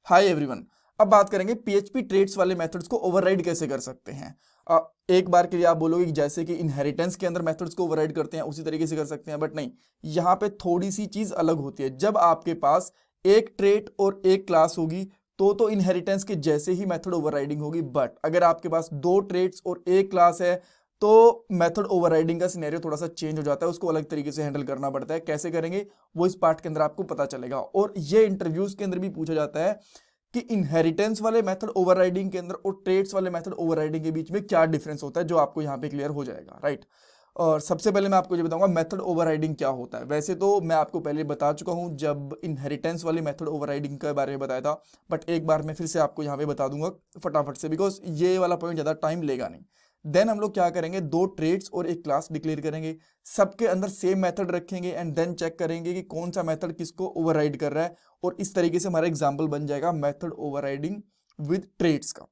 Hi everyone. अब बात करेंगे पीएचपी ट्रेड्स वाले मेथड्स को ओवरराइड कैसे कर सकते हैं। एक बार के लिए आप बोलोगे कि जैसे कि इनहेरिटेंस के अंदर मेथड्स को ओवरराइड करते हैं उसी तरीके से कर सकते हैं, बट नहीं, यहाँ पे थोड़ी सी चीज अलग होती है। जब आपके पास एक ट्रेट और एक क्लास होगी तो इनहेरिटेंस के जैसे ही मेथड ओवरराइडिंग होगी, बट अगर आपके पास दो ट्रेट्स और एक क्लास है तो मेथड ओवरराइडिंग का सिनेरियो थोड़ा सा चेंज हो जाता है, उसको अलग तरीके से हैंडल करना पड़ता है। कैसे करेंगे वो इस पार्ट के अंदर आपको पता चलेगा। और ये इंटरव्यूज के अंदर भी पूछा जाता है कि इनहेरिटेंस वाले मेथड ओवरराइडिंग के अंदर और ट्रेड्स वाले मेथड ओवरराइडिंग के बीच में क्या डिफरेंस होता है, जो आपको यहाँ पे क्लियर हो जाएगा, राइट। और सबसे पहले मैं आपको ये बताऊंगा मेथड ओवरराइडिंग क्या होता है। वैसे तो मैं आपको पहले बता चुका हूं जब इनहेरिटेंस वाली मेथड ओवरराइडिंग के बारे में बताया था, बट एक बार मैं फिर से आपको यहाँ पे बता दूंगा फटाफट से, बिकॉज ये वाला पॉइंट ज़्यादा टाइम लेगा नहीं। देन हम लोग क्या करेंगे, दो ट्रेड्स और एक क्लास डिक्लेयर करेंगे, सबके अंदर सेम मेथड रखेंगे एंड देन चेक करेंगे कि कौन सा मेथड किसको ओवरराइड कर रहा है। और इस तरीके से हमारा एग्जाम्पल बन जाएगा मेथड ओवरराइडिंग विद ट्रेड्स का।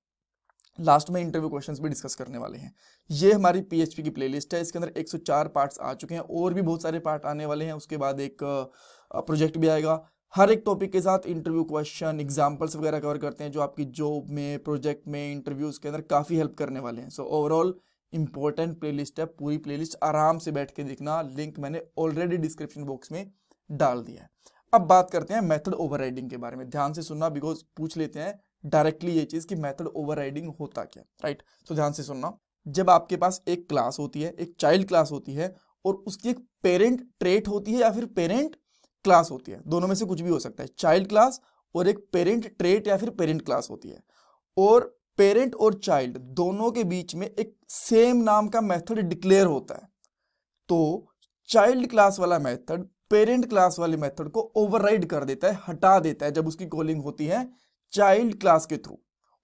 लास्ट में इंटरव्यू क्वेश्चंस भी डिस्कस करने वाले हैं। ये हमारी पीएचपी की प्लेलिस्ट है, इसके अंदर 104 पार्ट्स आ चुके हैं और भी बहुत सारे पार्ट आने वाले हैं। उसके बाद एक प्रोजेक्ट भी आएगा। हर एक टॉपिक के साथ इंटरव्यू क्वेश्चन एग्जांपल्स वगैरह कवर करते हैं जो आपकी जॉब में, प्रोजेक्ट में, इंटरव्यूज के अंदर काफ़ी हेल्प करने वाले हैं। सो ओवरऑल इंपॉर्टेंट प्लेलिस्ट है। पूरी प्लेलिस्ट आराम से बैठ के देखना, लिंक मैंने ऑलरेडी डिस्क्रिप्शन बॉक्स में डाल दिया है। अब बात करते हैं मेथड ओवरराइडिंग के बारे में। ध्यान से सुनना, बिकॉज पूछ लेते हैं डायरेक्टली ये चीज कि मेथड ओवरराइडिंग होता क्या, राइट। तो ध्यान से सुनना। जब आपके पास एक क्लास होती है, एक चाइल्ड क्लास होती है, और उसकी एक पेरेंट ट्रेट होती है या फिर पेरेंट क्लास होती है, दोनों में से कुछ भी हो सकता है, चाइल्ड क्लास और एक पेरेंट ट्रेट या फिर पेरेंट क्लास होती है, और पेरेंट और चाइल्ड दोनों के बीच में एक सेम नाम का मेथड डिक्लेयर होता है, तो चाइल्ड क्लास वाला मेथड पेरेंट क्लास वाले मेथड को ओवरराइड कर देता है, हटा देता है जब उसकी कॉलिंग होती है चाइल्ड क्लास के थ्रू।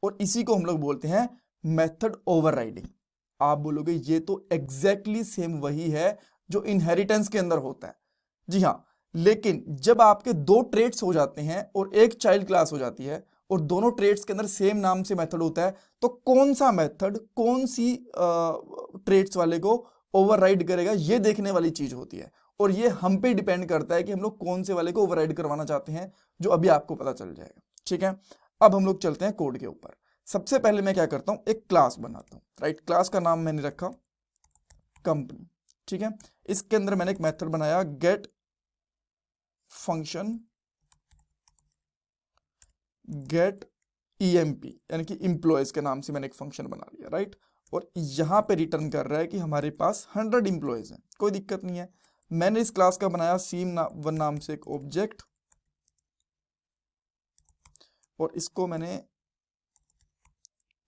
और इसी को हम लोग बोलते हैं मेथड ओवरराइडिंग। आप बोलोगे ये तो एग्जैक्टली सेम वही है जो इनहेरिटेंस के अंदर होता है। जी हाँ, लेकिन जब आपके दो ट्रेड्स हो जाते हैं और एक चाइल्ड क्लास हो जाती है और दोनों ट्रेड्स के अंदर सेम नाम से मेथड होता है, तो कौन सा मेथड कौन सी ट्रेड्स वाले को ओवरराइड करेगा, ये देखने वाली चीज होती है। और ये हम पे डिपेंड करता है कि हम लोग कौन से वाले को ओवरराइड करवाना चाहते हैं, जो अभी आपको पता चल जाएगा, ठीक है। अब हम लोग चलते हैं कोड के ऊपर। सबसे पहले मैं क्या करता हूं, एक क्लास बनाता हूं, राइट। क्लास का नाम मैंने रखा कंपनी, ठीक है। इसके अंदर मैंने एक मेथड बनाया गेट फंक्शन गेट ईएमपी, यानी कि एम्प्लॉयज के नाम से मैंने एक फंक्शन बना लिया, राइट। और यहां पे रिटर्न कर रहा है कि हमारे पास 100 इंप्लॉयज हैं, कोई दिक्कत नहीं है। मैंने इस क्लास का बनाया sim1 नाम से एक ऑब्जेक्ट, और इसको मैंने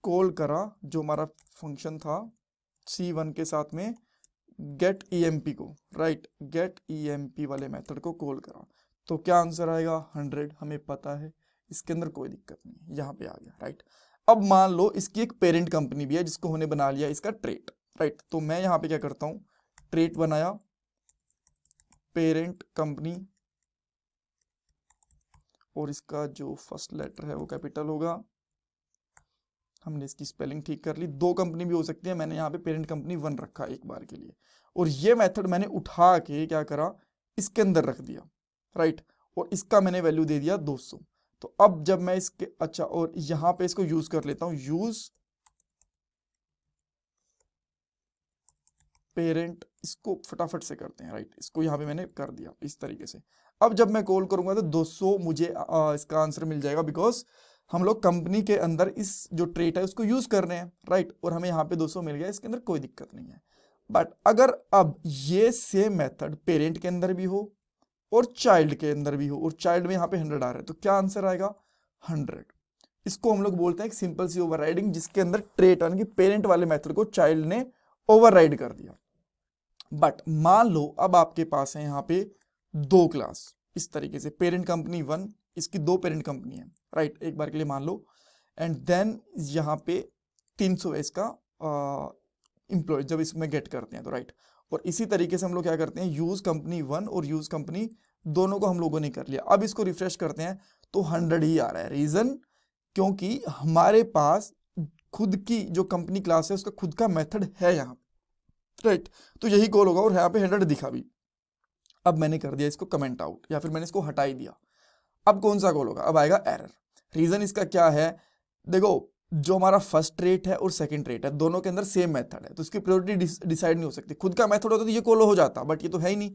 कॉल करा जो हमारा फंक्शन था C1 के साथ में गेट EMP को, राइट। गेट EMP वाले मेथड को कॉल करा, तो क्या आंसर आएगा 100, हमें पता है, इसके अंदर कोई दिक्कत नहीं है, यहाँ पे आ गया, राइट। अब मान लो इसकी एक पेरेंट कंपनी भी है जिसको हमने बना लिया इसका ट्रेट, राइट। तो मैं यहाँ पे क्या करता हूँ, ट्रेट बनाया पेरेंट कंपनी, और इसका जो फर्स्ट लेटर है वो कैपिटल होगा। हमने इसकी स्पेलिंग ठीक कर ली, दो कंपनी भी हो सकती है, मैंने यहाँ पे पेरेंट कंपनी 1 रखा एक बार के लिए। और ये मेथड मैंने उठा के क्या करा, इसके अंदर रख दिया, राइट। और इसका मैंने वैल्यू दे दिया 200। तो अब जब मैं इसके, अच्छा, और यहाँ पे इसको यूज कर लेता हूँ, यूज पेरेंट, इसको फटाफट से करते हैं, राइट। इसको यहाँ पे मैंने कर दिया इस तरीके से। अब जब मैं कॉल करूंगा तो 200 मुझे इसका आंसर मिल जाएगा, बिकॉज हम लोग कंपनी के अंदर इस जो ट्रेट है उसको यूज कर रहे हैं, राइट। और हमें यहाँ पे 200 मिल गया, इसके अंदर कोई दिक्कत नहीं है। बट अगर अब ये सेम मेथड पेरेंट के अंदर भी हो और चाइल्ड के अंदर भी हो, और चाइल्ड में यहाँ पे 100 आ रहा है, तो क्या आंसर आएगा 100। इसको हम लोग बोलते हैं एक सिंपल सी ओवरराइडिंग, जिसके अंदर ट्रेट यानी कि पेरेंट वाले मेथड को चाइल्ड ने ओवरराइड कर दिया। बट मान लो अब आपके पास है यहाँ पे दो क्लास, इस तरीके से पेरेंट कंपनी 1, इसकी दो पेरेंट कंपनी है, राइट। एक बार के लिए मान लो, एंड देन यहाँ पे 300 है इसका एम्प्लॉय, जब इसमें गेट करते हैं तो, राइट। और इसी तरीके से हम लोग क्या करते हैं, यूज कंपनी 1 और यूज कंपनी दोनों को हम लोगों ने कर लिया। अब इसको रिफ्रेश करते हैं तो 100 ही आ रहा है। रीजन, क्योंकि हमारे पास खुद की जो कंपनी क्लास है उसका खुद का मेथड है यहाँ, राइट। तो यही कॉल होगा, और यहाँ पे 100 दिखा भी। अब मैंने कर दिया इसको कमेंट आउट, या फिर मैंने इसको हटा ही दिया। अब कौन सा कॉल होगा, अब आएगा एरर। रीजन इसका क्या है, देखो जो हमारा फर्स्ट रेट है और सेकंड रेट है दोनों के अंदर सेम मेथड है, तो इसकी प्रायोरिटी डिसाइड नहीं हो सकती। खुद का मेथड होता तो ये कॉल हो जाता, बट ये तो है ही नहीं।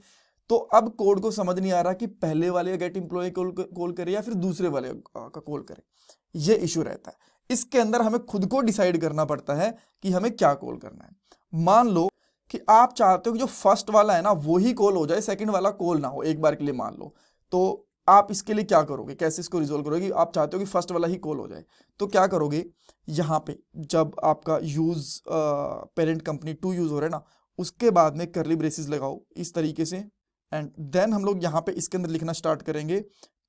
तो अब कोड को समझ नहीं आ रहा कि पहले वाले का गेट एम्प्लॉय कॉल करे या फिर दूसरे वाले का कॉल करे, ये इशू रहता है। इसके अंदर हमें खुद को डिसाइड करना पड़ता है कि हमें क्या कॉल करना है। मान लो कि आप चाहते हो कि जो फर्स्ट वाला है ना वो ही कॉल हो जाए, सेकंड वाला कॉल ना हो एक बार के लिए, मान लो, तो आप इसके लिए क्या करोगे, कैसे इसको रिजोल्व करोगे? आप चाहते हो कि फर्स्ट वाला ही कॉल हो जाए, तो क्या करोगे, यहाँ पे जब आपका use parent company two use हो रहा है ना, उसके बाद में करली ब्रेसेस लगाओ इस तरीके से, एंड देन हम लोग यहाँ पे इसके अंदर लिखना स्टार्ट करेंगे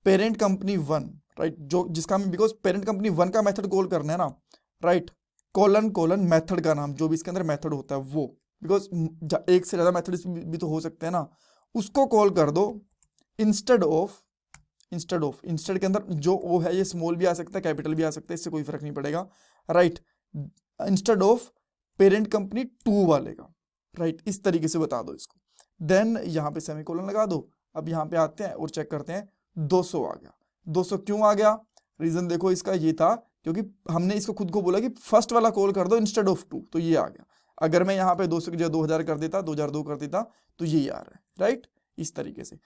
पेरेंट कंपनी वन, राइट, जो जिसका हमें बिकॉज पेरेंट कंपनी वन का मेथड कॉल करना है ना, राइट, कोलन कोलन मेथड का नाम जो भी इसके अंदर मेथड होता है वो, बिकॉज एक से ज्यादा मेथड भी तो हो सकते हैं ना, उसको कॉल कर दो इंस्टेड ऑफ इंस्टेड के अंदर जो ओ है ये स्मॉल भी आ सकता है कैपिटल भी आ सकता है, इससे कोई फर्क नहीं पड़ेगा, right, instead of parent company two वाले का, राइट, इस तरीके से बता दो इसको। देन यहाँ पे सेमीकोलन लगा दो। अब यहाँ पे आते हैं और चेक करते हैं 200 आ गया। 200 क्यों आ गया? रीजन देखो इसका ये था क्योंकि हमने इसको खुद को बोला कि फर्स्ट वाला कॉल कर दो इंस्टेड ऑफ टू, तो ये आ गया। अगर मैं यहाँ पे 200 की जगह 2000 कर देता, 2002 कर देता, तो यही आ रहा है, राइट, इस तरीके से।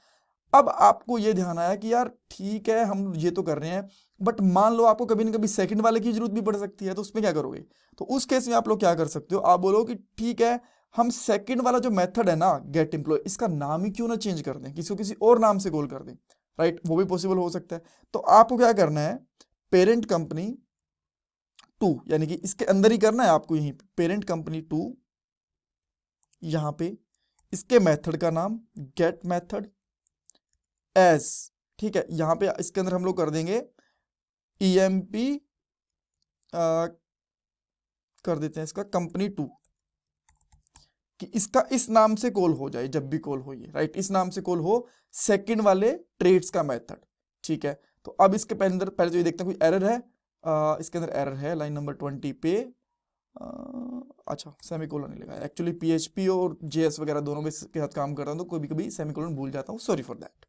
अब आपको ये ध्यान आया कि यार ठीक है हम ये तो कर रहे हैं, बट मान लो आपको कभी ना कभी सेकंड वाले की जरूरत भी पड़ सकती है, तो उसमें क्या करोगे? तो उस केस में आप लोग क्या कर सकते हो, आप बोलो कि ठीक है हम सेकंड वाला जो मेथड है ना गेट एम्प्लॉय, इसका नाम ही क्यों ना चेंज कर दें, किसी को किसी और नाम से कॉल कर दें, राइट, वो भी पॉसिबल हो सकता है। तो आपको क्या करना है, पेरेंट कंपनी टू, यानी कि इसके अंदर ही करना है आपको, यहीं पेरेंट कंपनी टू, यहां पे इसके मेथड का नाम गेट मेथड एज, ठीक है, यहां पे इसके अंदर हम लोग कर देंगे EMP कर देते हैं इसका कंपनी टू, कि इसका इस नाम से कॉल हो जाए जब भी कॉल हो, ये राइट, इस नाम से कॉल हो सेकंड वाले ट्रेड्स का मेथड, ठीक है। तो अब इसके अंदर पहले तो ये देखते हैं कोई एरर है, इसके अंदर एरर है लाइन नंबर 20 पे, अच्छा सेमीकोलन नहीं लगा, एक्चुअली PHP और JS वगैरह दोनों के साथ काम करता हूँ तो कभी कभी सेमीकोलन भूल जाता हूँ, सॉरी फॉर दैट।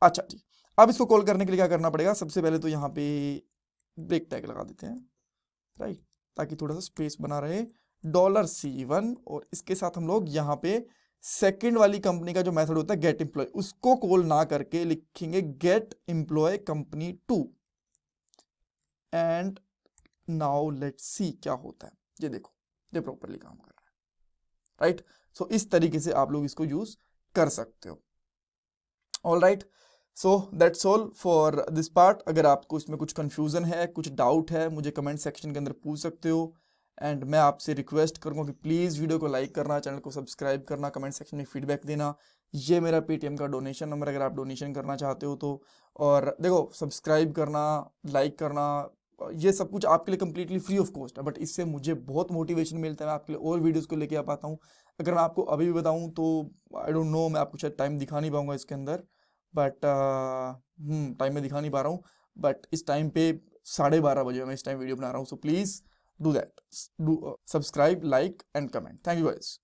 अच्छा जी, अब इसको कॉल करने के लिए क्या करना पड़ेगा? सबसे पहले तो यहाँ पे ब्रेक टैग लगा देते हैं, राइट, ताकि थोड़ा सा स्पेस बना रहे, $C1, और इसके साथ हम लोग यहाँ पे सेकंड वाली कंपनी का जो मेथड होता है गेट एम्प्लॉय, उसको कॉल ना करके लिखेंगे get employ company two, and now let's see क्या होता है। ये देखो ये प्रॉपरली काम कर रहा है, राइट। सो इस तरीके से आप लोग इसको यूज कर सकते हो। All right, so that's all for this part. अगर आपको इसमें कुछ कंफ्यूजन है, कुछ डाउट है, मुझे कमेंट सेक्शन के अंदर पूछ सकते हो, एंड मैं आपसे रिक्वेस्ट करूंगा कि प्लीज़ वीडियो को लाइक करना, चैनल को सब्सक्राइब करना, कमेंट सेक्शन में फीडबैक देना। ये मेरा पेटीएम का डोनेशन नंबर, अगर आप डोनेशन करना चाहते हो तो। और देखो सब्सक्राइब करना, लाइक करना, ये सब कुछ आपके लिए कम्प्लीटली फ्री ऑफ कॉस्ट है, बट इससे मुझे बहुत मोटिवेशन मिलता है, मैं आपके लिए और वीडियोज़ को लेके आ पाता हूँ। अगर मैं आपको अभी भी बताऊँ तो आई डोंट नो, मैं आपको शायद टाइम दिखा नहीं पाऊंगा इसके अंदर, बट टाइम में दिखा नहीं पा रहा हूँ, बट इस टाइम पे 12:30 बजे मैं इस टाइम वीडियो बना रहा हूँ। So please do that, do subscribe, like and comment. Thank you guys.